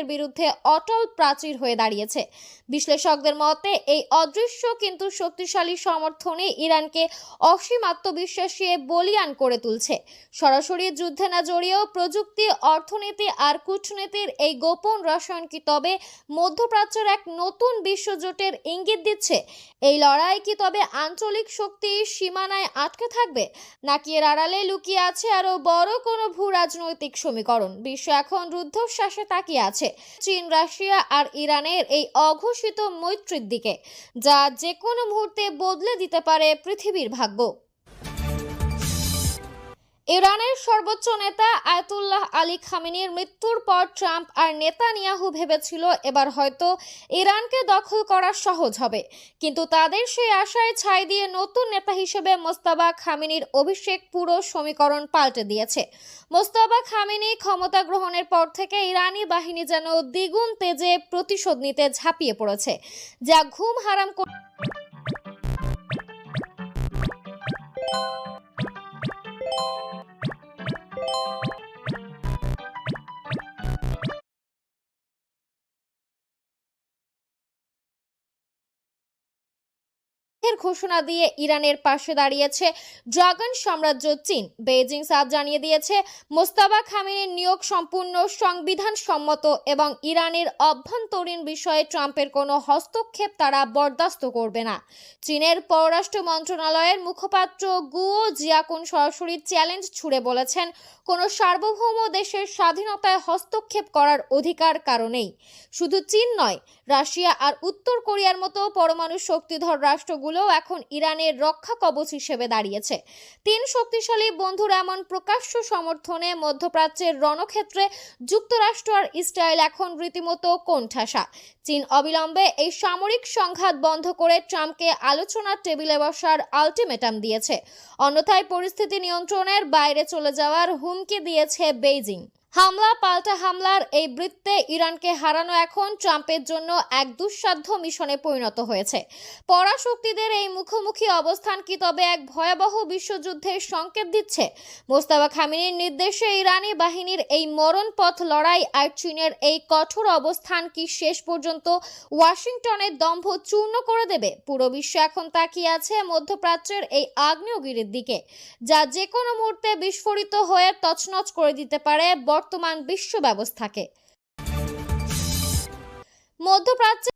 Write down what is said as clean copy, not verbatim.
বিরুদ্ধে অটল প্রাচীর হয়ে দাঁড়িয়েছে। বিশ্লেষকদের মতে এই অদৃশ্য কিন্তু শক্তিশালী সমর্থনে ইরানকে অসীম আত্মবিশ্বাসী বলীয়ান করে তুলছে। সরাসরি যুদ্ধে না জড়িয়েও প্রযুক্তি, অর্থনীতি আর কূটনীতির এই গোপন রসায়ন কি তবে মধ্যপ্রাচ্যের এক নতুন বিশ্বজোটের ইঙ্গিত দিচ্ছে? এই লড়াই কি তবে আঞ্চলিক শক্তির সীমানায় আটকে থাকবে, নাকি এর আড়ালে লুকিয়ে আছে আরো বড় কোনো ভূ রাজনৈতিক সমীকরণ? বিশ্ব এখন রুদ্ধশ্বাসে তাকিয়ে আছে চীন, রাশিয়া আর ইরানের এই অঘোষিত মৈত্রীর দিকে, যা যে কোনো মুহূর্তে বদলে দিতে পারে পৃথিবীর ভাগ্য। ইরানের সর্বোচ্চ নেতা আয়াতুল্লাহ আলী খামেনির মৃত্যুর পর ট্রাম্প আর নেতানিয়াহু ভেবেছিল এবার হয়তো ইরানকে দখল করা সহজ হবে, কিন্তু তাদের সেই আশায় ছাই দিয়ে নতুন নেতা হিসেবে মোস্তাফা খামেনির অভিষেক পুরো সমীকরণ পাল্টে দিয়েছে। মোস্তাফা খামেনি ক্ষমতা গ্রহণের পর থেকে ইরানি বাহিনী যেন দ্বিগুণ তেজে প্রতিশোধ নিতে ঝাঁপিয়ে পড়েছে, যা ঘুম হারাম ঘোষণা দিয়ে ইরানের পাশে দাঁড়িয়েছে ড্রাগন সাম্রাজ্য চীন। বেইজিং সাফ জানিয়ে দিয়েছে মোস্তাফা খামেনির নিয়োগ সম্পূর্ণ সংবিধান সম্মত এবং ইরানের অভ্যন্তরীণ বিষয়ে ট্রাম্পের কোনো হস্তক্ষেপ তারা বরদাস্ত করবে না। চীনের পররাষ্ট্র মন্ত্রণালয়ের মুখপাত্র গুও জিয়াকুন সরাসরি চ্যালেঞ্জ ছুড়ে বলেছেন, কোনো সার্বভৌম দেশের স্বাধীনতায় হস্তক্ষেপ করার অধিকার কারণেই। শুধু চীন নয়, রাশিয়া আর উত্তর কোরিয়ার মতো পরমাণু শক্তিধর রাষ্ট্রগুলো এখন ইরানের রক্ষা কবচ হিসেবে দাঁড়িয়েছে। তিন শক্তিশালী বন্ধুর এমন প্রকাশ্য সমর্থনে মধ্যপ্রাচ্যের রণক্ষেত্রে যুক্তরাষ্ট্র আর ইসরায়েল এখন রীতিমতো কোণঠাসা। চীন অবিলম্বে এই সামরিক সংঘাত বন্ধ করে ট্রাম্পকে আলোচনার টেবিলে বসার আলটিমেটাম দিয়েছে, অন্যথায় পরিস্থিতি নিয়ন্ত্রণের বাইরে চলে যাওয়ার হুমকি দিয়েছে বেইজিং। হামলা পাল্টা হামলার এই বৃত্তে ইরানকে হারানো এখন ট্রাম্পের জন্য এক দুঃসাধ্য মিশনে পরিণত হয়েছে। পরাশক্তিদের এই মুখোমুখি অবস্থান কি তবে এক ভয়াবহ বিশ্বযুদ্ধের সংকেত দিচ্ছে? মোস্তাফা খামেনির নির্দেশে ইরানি বাহিনীর এই মরণপথ লড়াই আর চীনের এই কঠোর অবস্থান কি শেষ পর্যন্ত ওয়াশিংটনের দম্ভ চূর্ণ করে দেবে? পুরো বিশ্ব এখন তাকিয়ে আছে মধ্যপ্রাচ্যের এই আগ্নেয়গিরির দিকে, যা যে কোনো মুহূর্তে বিস্ফোরিত হয়ে তছনছ করে দিতে পারে বর্তমান বিশ্ব ব্যবস্থাকে। মধ্যপ্রাচ্যে